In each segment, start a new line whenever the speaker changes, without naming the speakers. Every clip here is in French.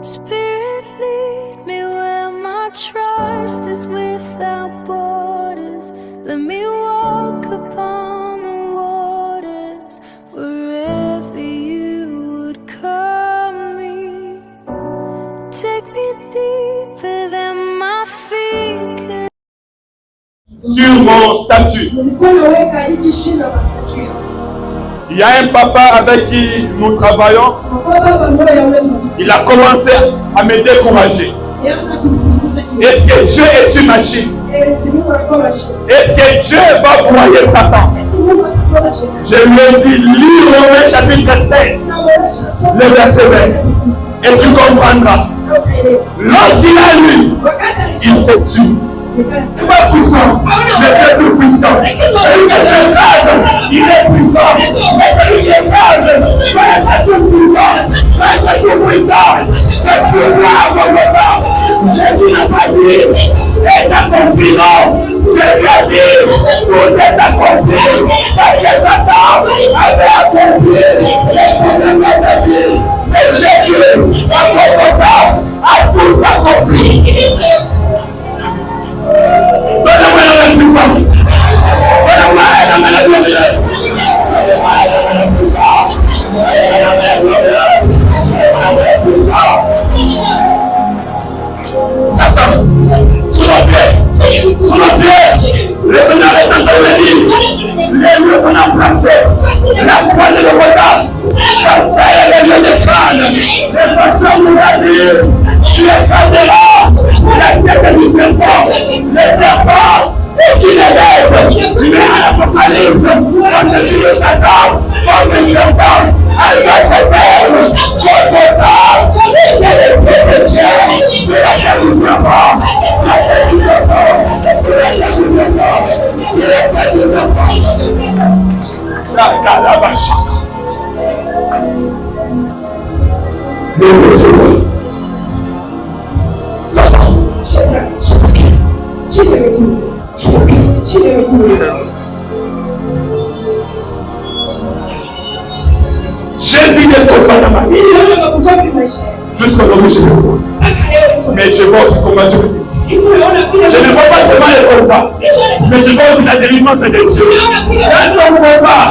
Spirit, lead me where my trust is without borders. Let me walk upon the waters wherever you would call me. Take me deeper than my feet could.
Sur mon statut. Il y a un papa avec qui nous travaillons. Il a commencé à me décourager. Est-ce que Dieu est une machine? Est-ce que Dieu va broyer Satan? Je lui dis, lis Romains chapitre 7, le verset 20. Et tu comprendras. Lorsqu'il a lu, il s'est dit, pas puissant, mais Dieu est tout puissant. Celui que tu écrases, il est puissant. Mais celui qui écrase, il est tout puissant. Il est tout puissant. C'est plus grave que ça. Jésus n'a pas dit, c'est accompli, non. Jésus a dit, tout est accompli. Parce que Satan avait accompli les vie. Mais Jésus, à votre temps, a tout accompli. Donne-moi la puissance. Donne-moi la glorieuse. Donne-moi la puissance. Donne-moi la glorieuse. Donne-moi la puissance. Satan, sous nos pieds, le Seigneur est en train de dire, les lieux qu'on a placés, la croix de l'hôpital, ça fait les lieux de crâne, les personnes nous a dit, tu écraseras la tête du serpent, les serpents, et tu les lèves, mais à l'Apocalypse, on te dit le Satan, comme le serpent, à notre père, notre temps, il y a les pieds de Dieu, tu la tête du serpent, la tête du serpent, tu la tête du serpent, tu la tête du serpent. La vache. Satan, sur ta pied. Sur ta pied. Jésus ne tombe pas dans ma vie. Jusqu'à aujourd'hui, je le vois. Mais je vois aussi comment Dieu me dit. Je ne vois pas seulement les combats, mais je vois aussi la délivrance de Dieu. Dans ton combat,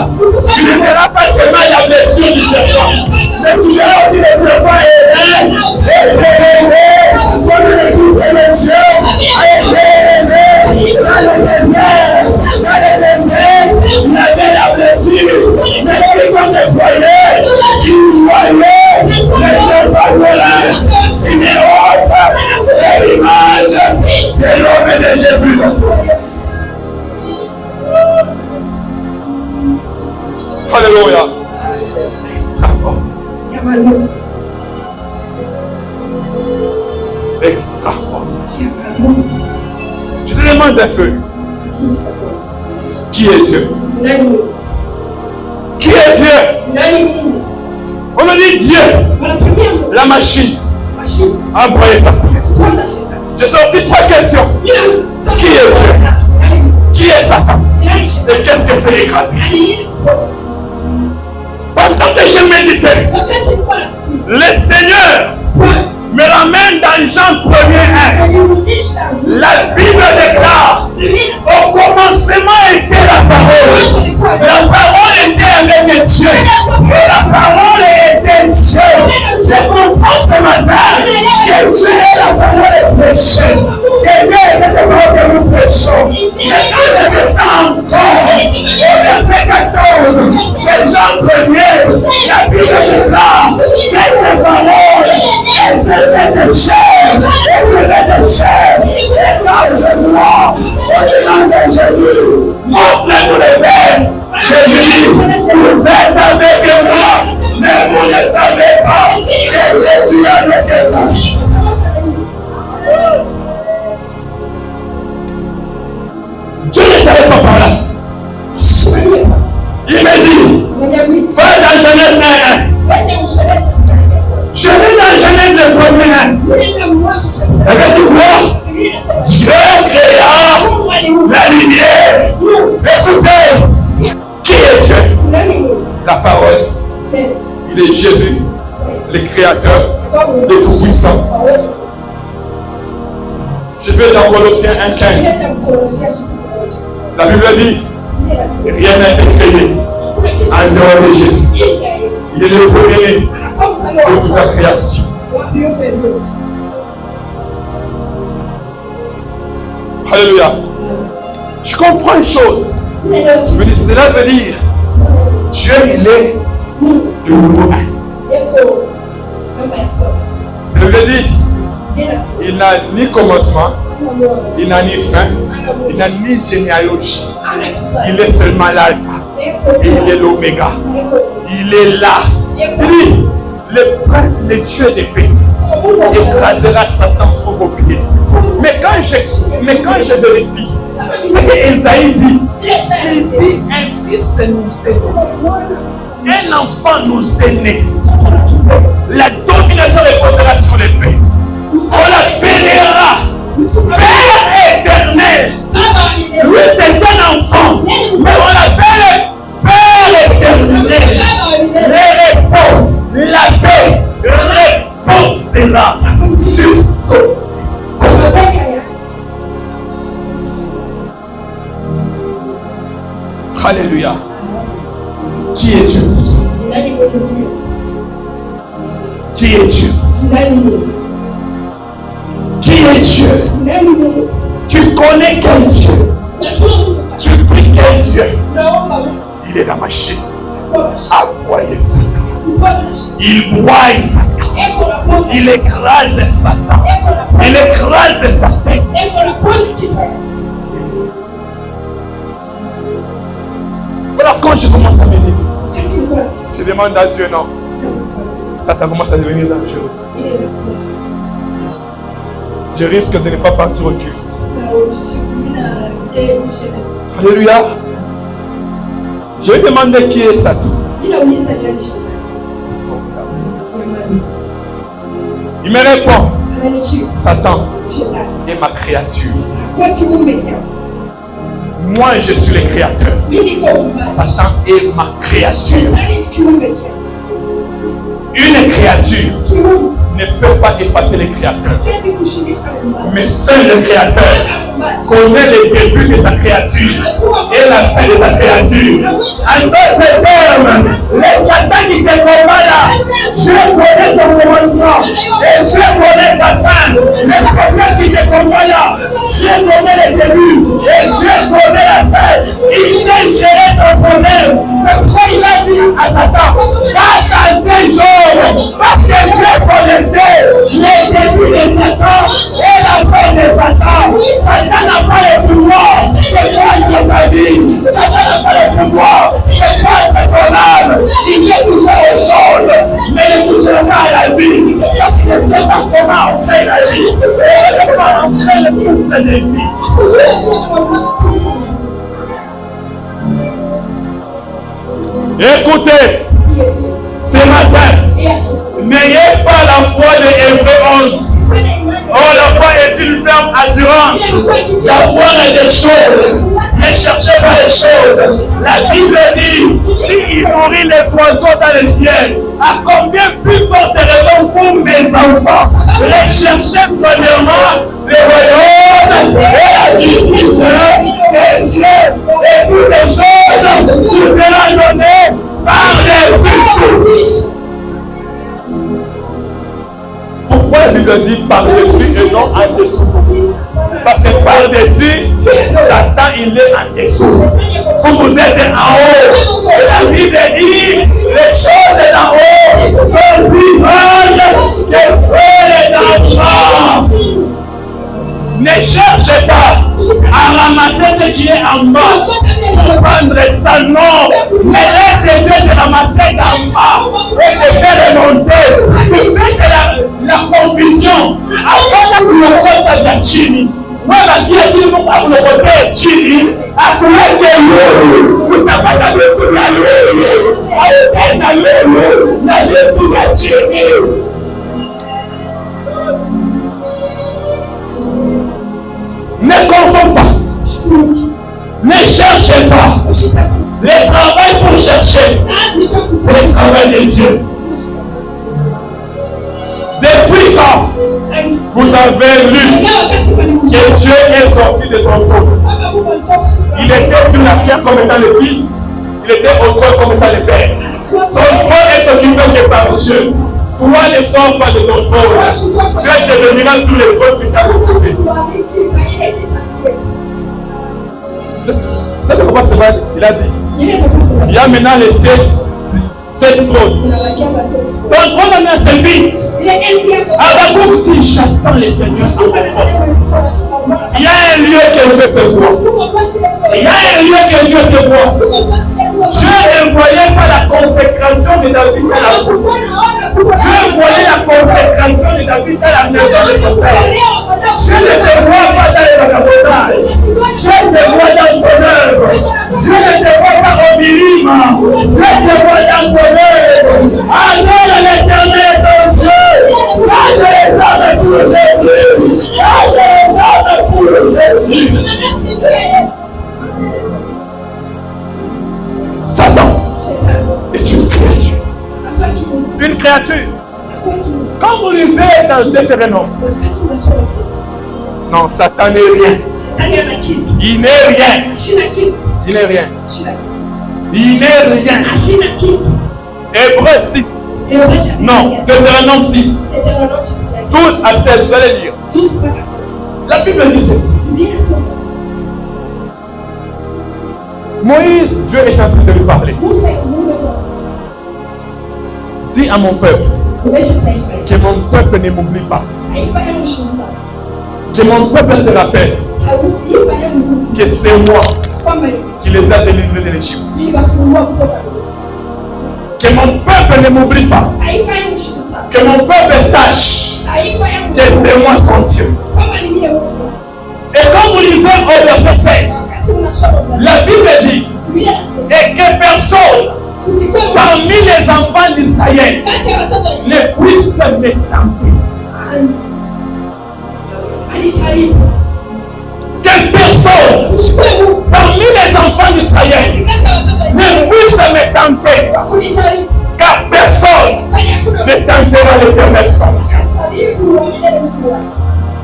tu ne verras pas seulement la blessure du serpent, mais tu verras aussi le serpent aimé, comme les fils de Dieu, dans le désert, il avait la blessure, mais lui comme il voyait les serpents volants, Siméon, l'image, c'est l'homme de Jésus. Alléluia. Extraordinaire. Extraordinaire. Je te demande un peu. Qui est Dieu? Qui est Dieu? On nous dit Dieu. La machine a broyé Satan. J'ai sorti 3 questions. Qui est Dieu? Qui est Satan? Et qu'est-ce que c'est écrasé? Pendant que je méditais, le Seigneur me ramène dans Jean 1:1. La Bible déclare, au commencement était la parole. La parole était avec Dieu. Et la parole était Dieu. Je comprends ce matin que Dieu est la parole prêchée. Que Dieu est cette parole que nous prêchons. Mais quand je descends encore au verset 14 de Jean 1, la Bible déclare, cette parole, elle s'est chair, elle s'est chair, et dans ce droit, au-delà de Jésus, montrez-nous les pères. Jésus dit, vous êtes avec moi, mais vous ne savez pas que Jésus est avec moi. Dieu ne savait pas par là. Il m'a dit, va dans Genèse 1. Je vais dans Genèse le 1. Avec du quoi? Dieu créa la lumière. Écoutez, qui est Dieu? La parole. Il est Jésus, le créateur le Tout-Puissant. Je vais dans Colossiens 1,15. La Bible dit, rien n'a été créé en dehors de Jésus. Il est le premier-né de toute la création. Alléluia. Je comprends une chose. Cela veut dire, Dieu, il est le numéro 1. Cela veut dire, il n'a ni commencement, il n'a ni fin, il n'a ni généalogie. Il est seulement l'alpha et il est l'oméga. Il est là. Il dit, le Dieu des paix écrasera Satan sous vos pieds. Mais quand je vérifie, c'est que Esaïe dit, il dit, un fils nous est né, un enfant nous est né. La domination reposera sur l'épée. On l'appellera Père éternel. Lui, c'est un enfant, mais on l'appelle Père éternel. Le repos, la paix, reposera sur son. Alléluia. Qui est Dieu? Qui est Dieu? Qui est Dieu? Tu connais quel Dieu? Tu pries quel Dieu? Il est la machine à broyer Satan. Il broie Satan. Il écrase Satan. Il écrase Satan. Alors quand je commence à méditer, je demande à Dieu, non, ça commence à devenir dangereux. Je risque de ne pas partir au culte. Alléluia. Je vais demander qui est Satan. C'est formidable. Il me répond, Satan est ma créature. Moi, je suis le créateur. Satan est ma créature. Une créature ne peut pas effacer le créateur. Mais seul le créateur connaît le début de sa créature et la fin de sa créature. En d'autres termes, le Satan qui te combat là, Dieu connaît son commencement et Dieu connaît sa fin. Le problème qui te combat là, Dieu connaît le début et Dieu connaît la fin. Il sait gérer ton problème. C'est pourquoi il a dit à Satan, va t'enlever Job, parce que Dieu connaissait le début de Satan et la fin de Satan. Satan n'a pas le pouvoir de prendre ta vie. Satan n'a pas le pouvoir de prendre ton âme. Il peut toucher aux choses, mais il ne touchera pas à la vie. Parce qu'il ne sait pas comment entrer la vie. Il ne sait pas entrer le souffle de vie. Écoutez, ce matin, n'ayez pas la foi de Hébreux 11. Oh, la foi est une ferme assurance d'avoir des choses. Ne cherchez pas les choses. La Bible dit, s'il nourrit les oiseaux dans le ciel, à combien plus forte raison vous, mes enfants, recherchez premièrement le royaume et la justice de Dieu, et toutes les choses vous seront données par les Christ. Pourquoi la Bible dit par-dessus et non en dessous? Parce que par-dessus, Satan il est en dessous. Vous êtes en haut. Et la Bible dit les choses d'en haut sont plus grandes que celles d'en bas. Ne cherchez pas à ramasser ce qui est en bas pour prendre ça, non. Mais laissez Dieu de ramasser d'en bas et de faire remonter. Vous faites la confusion. Avant que vous le compte à Chini. Moi, la vie dit, vous ne le compte à Chini. Après que vous n'avez pas de ne confondez pas. Ne cherchez pas. Le travail pour chercher, c'est le travail de Dieu. De Vous avez lu que Dieu est sorti de son trône. Il était sur la terre comme étant le Fils. Il était au trône comme étant le Père. Son trône est occupé que par Dieu. Toi ne sors pas de ton trône. Dieu te deviendra sur le trône qui t'a occupé. Ça c'est pourquoi c'est vrai. Il a dit. Il y a maintenant les 7 trônes. Ton trône maintenant c'est vide. Avant tout, j'attends les seigneurs à mon poste. Il y a un lieu que Dieu te voit. Il y a un lieu que Dieu te voit. Dieu ne voyait pas la consécration de David à la course. Dieu voyait la consécration de David à la maison de son père. Dieu ne te voit pas dans le vagabondage. Dieu te voit dans son œuvre. Dieu ne te voit pas au minimum. Dieu te voit dans son œuvre. Adore l'Éternel ton Dieu. Garde les âmes pour Jésus. Garde les âmes pour Jésus. Satan est une créature. Une créature. Quand vous lisez dans Deutéronome, non, Satan n'est rien. Il n'est rien. Il n'est rien. Il n'est rien. Hébreu 6. Non, Deutéronome 6. 12 à 16, vous allez lire. La Bible dit ceci. Moïse, Dieu est en train de lui parler. Dis à mon peuple que mon peuple ne m'oublie pas. Que mon peuple se rappelle que c'est moi qui les a délivrés de l'Égypte. Que mon peuple ne m'oublie pas. Que mon peuple sache que c'est moi son Dieu. Et quand vous lisez au verset 7, la Bible dit et que personne parmi les enfants d'Israël ne puisse me tenter. Que personne parmi les enfants d'Israël ne puisse me tenter. Car personne ne tentera l'Éternel son Dieu.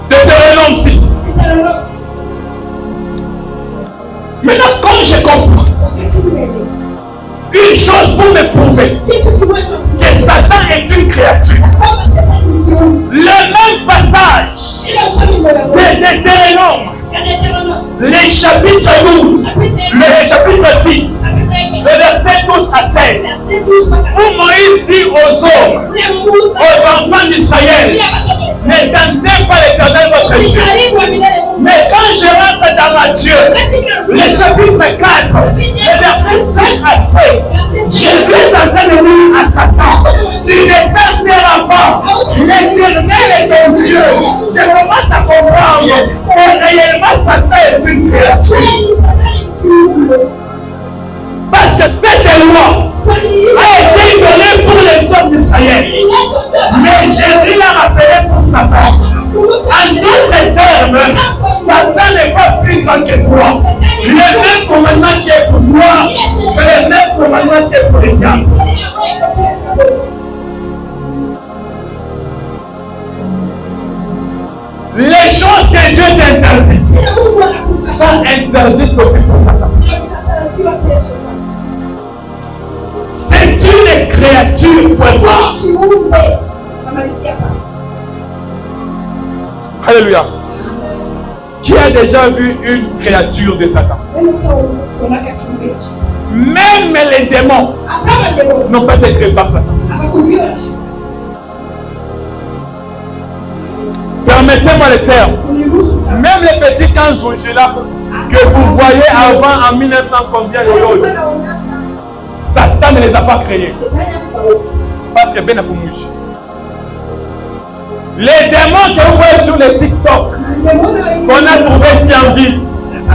Deutéronome 6. Maintenant, quand je comprends une chose pour me prouver que Satan est une créature, le même passage de Deutéronome, les chapitres 12, le chapitre 6, le verset 12 à 16, où Moïse dit aux hommes, aux enfants d'Israël, ne tentez pas l'Éternel votre Dieu. Mais quand je rentre dans Matthieu, le chapitre 4, le verset 5 à 7, Jésus est en train de dire à Satan, tu ne tenteras pas, l'Éternel est ton Dieu. Je commence à comprendre que réellement Satan est une créature. Parce que cette loi a été donnée pour les hommes d'Israël. Mais Jésus l'a rappelé pour Satan. En d'autres termes, Satan n'est pas plus grand que toi. Le même commandement qui est pour toi, c'est le même commandement qui est pour les diables. Les choses que Dieu t'interdit sont interdites aussi pour Satan. C'est une créature pour voir. Alléluia. Qui a déjà vu une créature de Satan? Même les démons n'ont pas été créés par Satan. Permettez-moi le terme. Même les petits anges là que vous voyez avant en 1900 combien de l'autre, Satan ne les a pas créés. Parce que Ben a pour mourir. Les démons que vous voyez sur les TikTok, qu'on a trouvé ici en ville,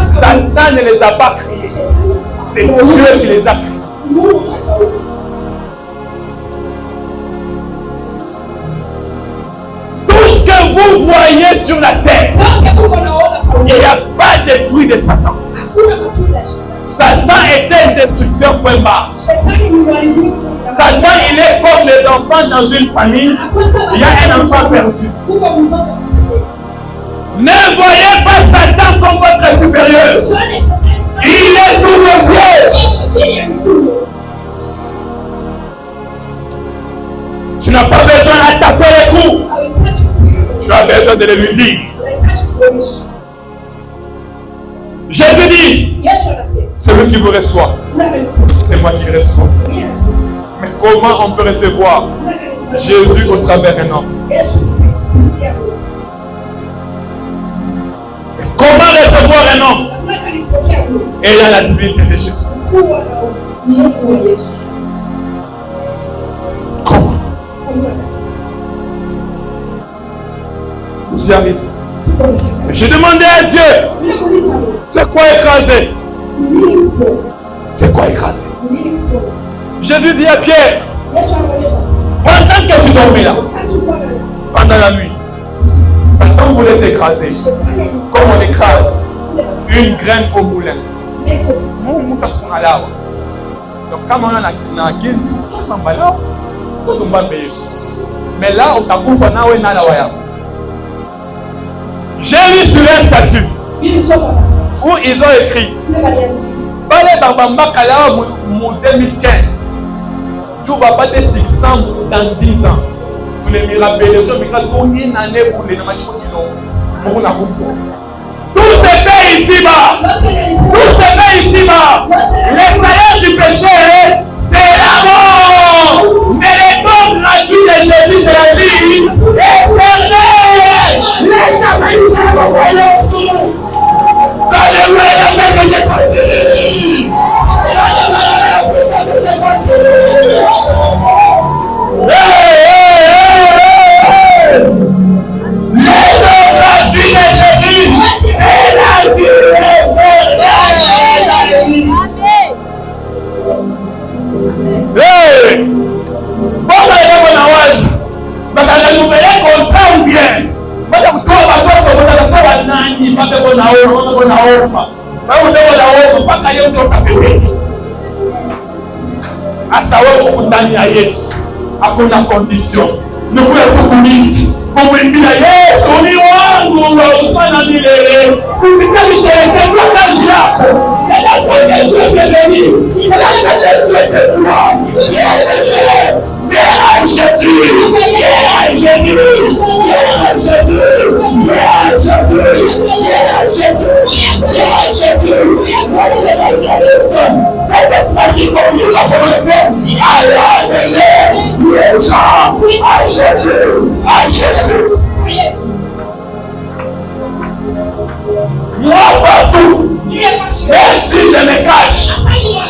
Satan ne les a pas créés. C'est Dieu qui les a créés. Tout ce que vous voyez sur la terre, il n'y a pas de fruit de Satan. Satan est un destructeur point barre. Satan, il est comme les enfants dans une famille. Il y a un enfant perdu. Ne voyez pas Satan comme votre supérieur. Il est sous vos pieds. Tu n'as pas besoin de taper les coups. Tu as besoin de lui dire. Jésus dit, celui qui vous reçoit, c'est moi qui le reçois. Mais comment on peut recevoir Jésus au travers d'un homme? Comment recevoir un homme ayant la divinité de Jésus? Comment? Vous y arrivez. J'ai demandé à Dieu, c'est quoi écraser? C'est quoi écraser? Jésus dit à Pierre, pendant que tu dormais là, pendant la nuit, Satan voulait t'écraser, comme on écrase une graine au moulin. Vous, ça prend à l'arbre. Donc, quand on a un guide, ça tombe à l'arbre, ça tombe à payer. Mais là, on t'a bouffé à la j'ai lu sur un statut où ils ont écrit Balé Babamba Kala en 2015. Tu vas pas te 600 dans 10 ans. Vous les mirabez, les gens pour une année pour les machines qui l'ont. Pour la bouffe. Tout se fait ici-bas. Tout se fait ici-bas. Le salaire du péché, c'est la mort. Mais les dons gratuits de Jésus, c'est la vie éternelle. Laisse la main c'est la puissance de Jésus. Les dons gratuits de Jésus, c'est la vie éternelle. Bon, on a la nouvelle contrat ou bien. Madame, toi, ndani ya Yesu hakuna condition. Nukula tukumisi kumwimbia Yesu ni wangu ufana milele kupita milele kwa kazi yako yana kwenye tuembeleni yana kwenye tuembeleni viens à Jésus, viens à Jésus, viens à Jésus, viens à Jésus, viens à Jésus, viens à Jésus. Cet esprit qui conduit a commencé à l'amener les gens à Jésus, à Jésus. Moi partout, même si je me cache,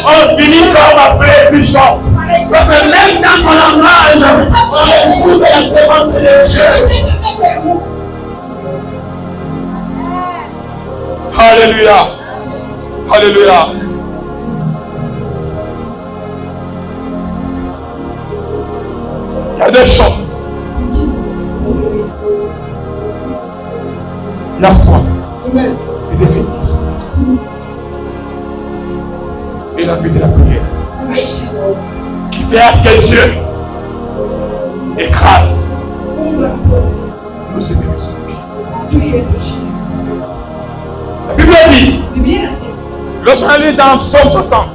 on finit par m'appeler bishop. Ça fait même dans mon langage, on écoute la sémence de Dieu. Alléluia. Alléluia. Il y a deux choses. La foi et de venir. Et la vie de la prière. Qui fait à ce que Dieu écrase nos ennemis sur le pied. La Bible dit, lorsqu'on a lu dans Psaume 60,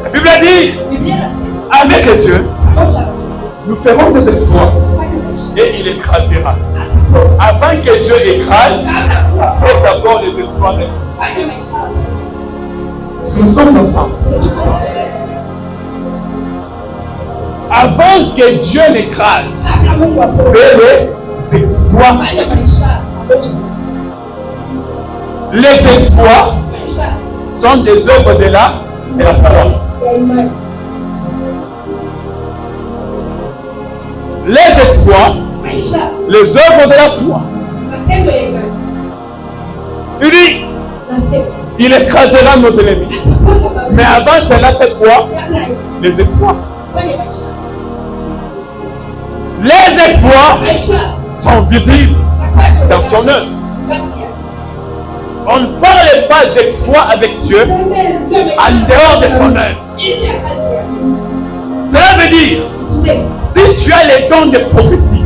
la Bible dit, avec Dieu, nous ferons des exploits et il écrasera. Avant que Dieu écrase, faites d'abord les exploits. Nous sommes ensemble. Avant que Dieu n'écrase, fais les exploits. Les exploits sont des œuvres de la foi. Les exploits, les œuvres de la foi. Il dit, il écrasera nos ennemis. Mais avant cela, c'est quoi? Les exploits. Les exploits sont visibles dans son œuvre. On ne parle pas d'exploit avec Dieu en dehors de son œuvre. Cela veut dire, si tu as les dons de prophétie,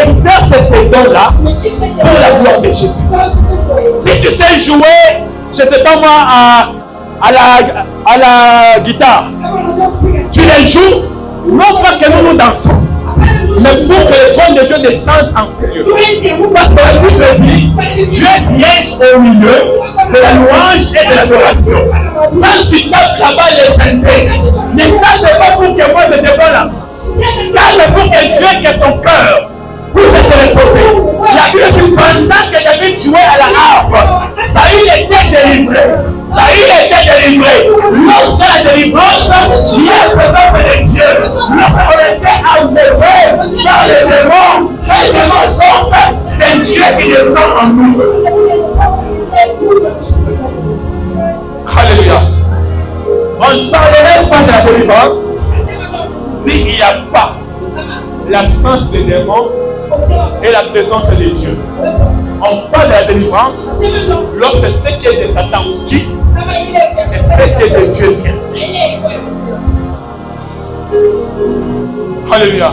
exerce ces dons là pour la gloire de Jésus. Si tu sais jouer, je ne sais pas moi, à la guitare, tu les joues, non pas que nous dansons, mais pour que le trône de Dieu descende en sérieux. Parce que la Bible dit, Dieu siège au milieu de la louange et de l'adoration. Quand tu tapes là-bas les synthés, ne tape pas pour que moi je te balance. Tape pour que Dieu ait son cœur pour se reposer. La Bible dit, pendant que David jouait à la harpe, Saül était délivré. Saül était délivré. Lorsque la délivrance, il y a la présence de Dieu. Lorsqu'on était enlevé par les démons, les démons sortent, c'est Dieu qui descend en nous. Alléluia. On ne parlerait pas de la délivrance s'il n'y a pas l'absence des démons et la présence de Dieu. On parle de la délivrance lorsque ce qui est de Satan quitte et ce qui est de Dieu vient. Alléluia.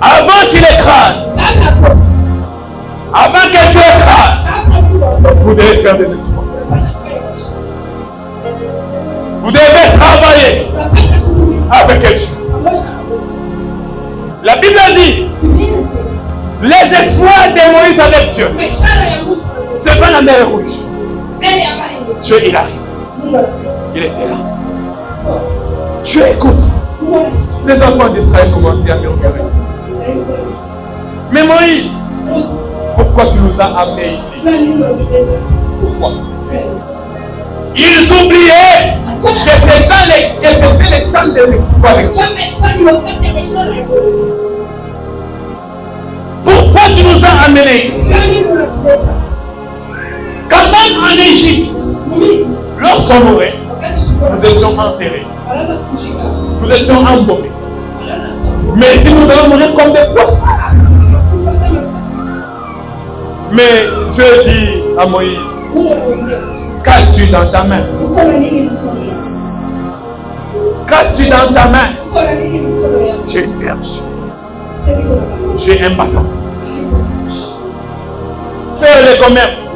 Avant qu'il écrase, avant que Dieu écrase, vous devez faire des exploits. Vous devez travailler avec Dieu. La Bible dit les exploits de Moïse avec Dieu devant la mer rouge. Dieu, il arrive. Il était là. Dieu écoute. Les enfants d'Israël commençaient à murmurer. Mais Moïse, pourquoi tu nous as amenés ici? Pourquoi? Ils oubliaient que c'était le temps des exploits avec Dieu. Pourquoi tu nous as amenés ici? Quand même en Égypte, lorsqu'on mourait, nous étions enterrés. Nous étions embaumés. Mais si nous allons mourir comme des poissons. Mais Dieu dit à Moïse, qu'as-tu dans ta main? Qu'as-tu dans ta main? J'ai une verge. J'ai un bâton. Faire les commerces.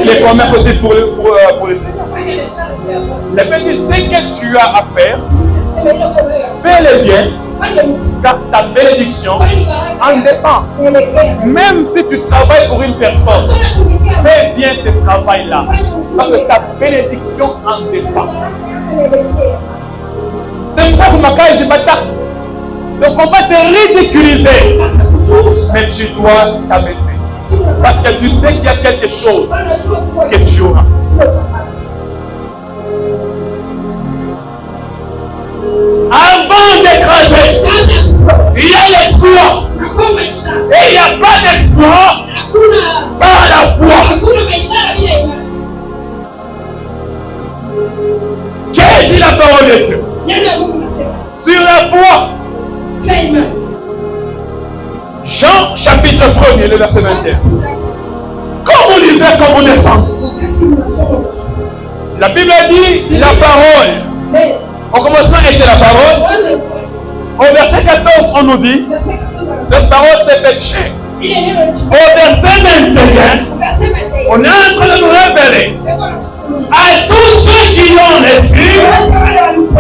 Les commerces aussi pour les Seigneurs. La Bible dit, ce que tu as à faire, fais-le bien, car ta bénédiction en dépend. Même si tu travailles pour une personne, fais bien ce travail-là, parce que ta bénédiction en dépend. C'est pas pour ma cage, je m'attaque. Donc on va te ridiculiser, mais tu dois t'abaisser. Parce que tu sais qu'il y a quelque chose que tu auras. Avant d'écraser, il y a l'exploit. Et il n'y a pas d'exploit sans la foi. Qu'est-ce dit la parole de Dieu? Sur la foi. Jean chapitre 1er, le verset 21. Quand vous lisez, quand vous descendez, la Bible dit la parole. Au commencement était la parole. Au verset 14, on nous dit cette parole s'est faite chair. Au verset 21, on est en train de nous révéler à tous ceux qui l'ont reçu,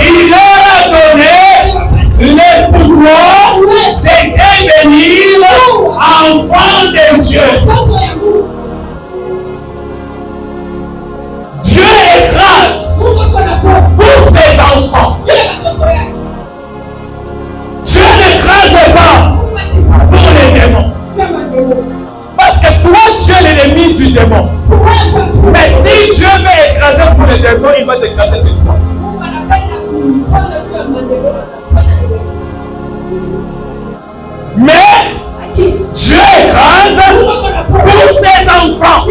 il leur a donné le pouvoir de devenir enfants de Dieu. Dieu écrase pour ses enfants. Dieu n'écrase pas pour les démons. Parce que toi, tu es l'ennemi du démon. Mais si Dieu veut écraser pour les démons, il va t'écraser sur toi. Mais Dieu écrase pour ses enfants.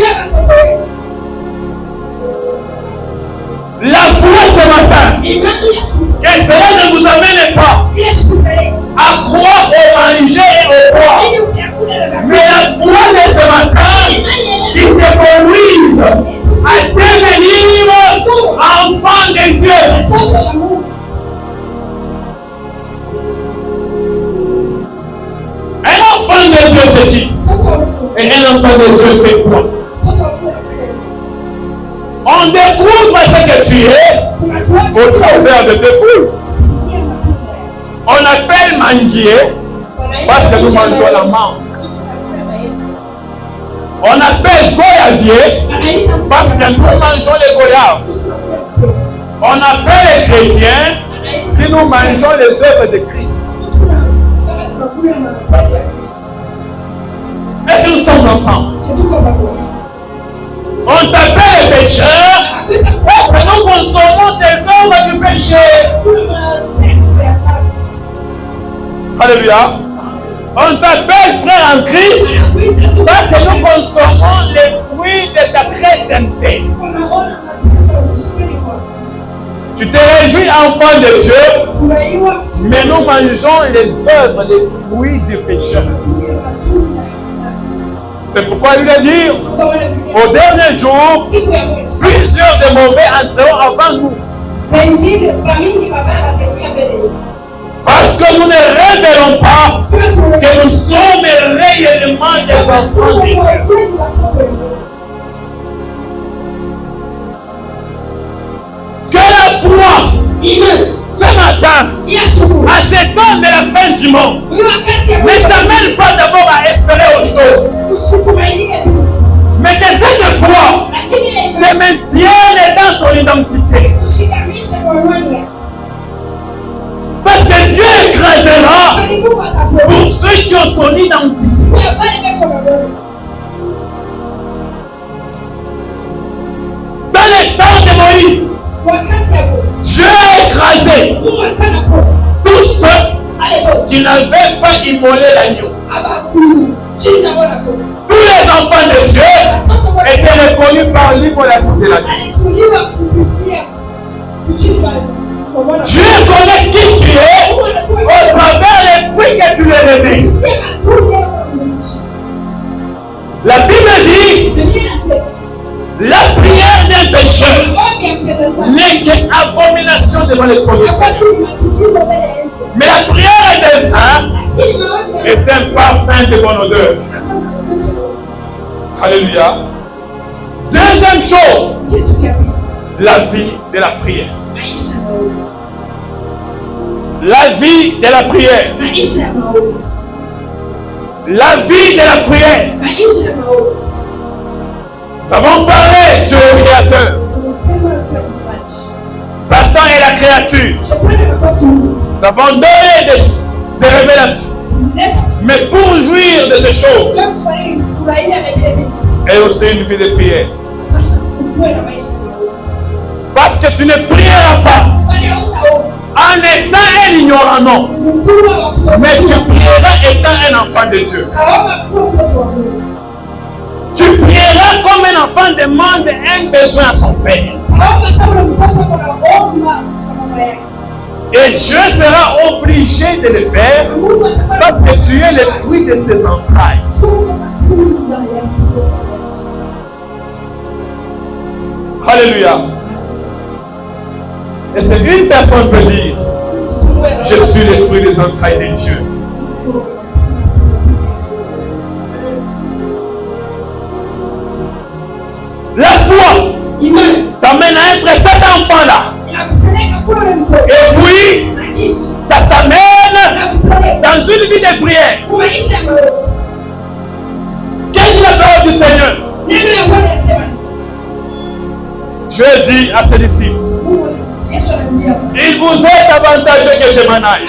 La foi ce matin, que cela ne vous amène pas à croire au manger et au boire. Mais la foi de ce matin qui te conduise à devenir enfant de Dieu. Un enfant de c'est qui? Et un enfant de Dieu fait quoi? On découvre ce que tu es au travers de tes fruits. On appelle manguier parce que nous mangeons la mangue. On appelle goyavier parce que nous mangeons les goyaves. On appelle les chrétiens si nous mangeons les œuvres de Christ. Et nous sommes ensemble. On t'appelle les pécheurs parce que nous consommons des œuvres du péché. Alléluia. On t'appelle frère en Christ parce que nous consommons les fruits de ta chrétienté. Tu te réjouis, enfant de Dieu, mais nous mangeons les œuvres, les fruits du péché. C'est pourquoi il a dit, au dernier jour, plusieurs de mauvais entreront avant nous. Parce que nous ne révélons pas que nous sommes réellement des enfants de Dieu. Que la foi, ce matin, à cet temps de la fin du monde, ne s'amène pas d'abord à espérer aux choses. Mais que cette foi te maintienne dans son identité. Parce que Dieu écrasera pour ceux qui ont son identité. Dans les temps de Moïse, Dieu a écrasé tous ceux qui n'avaient pas immolé l'agneau. Tous les enfants de Dieu étaient reconnus par l'immolation de l'agneau. Dieu connaît qui tu es au travers les fruits que tu lui remets. La Bible dit la prière d'un pécheur n'est qu'abomination devant les trônes du Seigneur. Mais la prière des saints est un parfum de bonne odeur. Alléluia. Deuxième chose, la vie de la prière. La vie de la prière. La vie de la prière. Nous avons parlé du Créateur. Satan est la créature. Nous avons donné des révélations. Mais pour jouir de ces choses, et aussi une vie de prière. Parce que tu ne prieras pas en étant un ignorant, non. Mais tu prieras étant un enfant de Dieu. Tu prieras comme un enfant demande un besoin à son père. Et Dieu sera obligé de le faire parce que tu es le fruit de ses entrailles. Alléluia. Et c'est une personne peut dire, je suis le fruit des entrailles de Dieu. La foi t'amène à être cet enfant-là. Et puis, ça t'amène dans une vie de prière. Quelle est la parole du Seigneur? Dieu dit à ses disciples, il vous est avantageux que je m'en aille.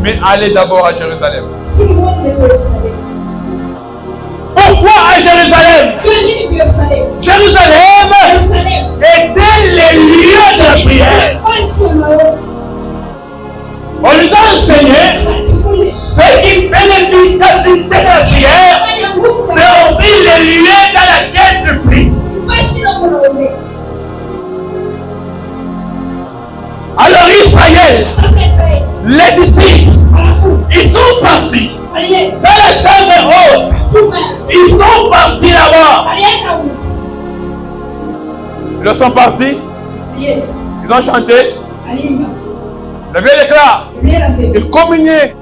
Mais allez d'abord à Jérusalem. Pourquoi à Jérusalem? Jérusalem était le lieu de la prière. On lui a enseigné ce qui fait l'efficacité de la prière, c'est aussi le lieu dans lequel tu pries. Alors Israël, les disciples, ils sont partis dans la chambre haute. Ils sont partis là-bas. Ils sont partis. Ils ont chanté. Le Dieu déclare. Ils communiaient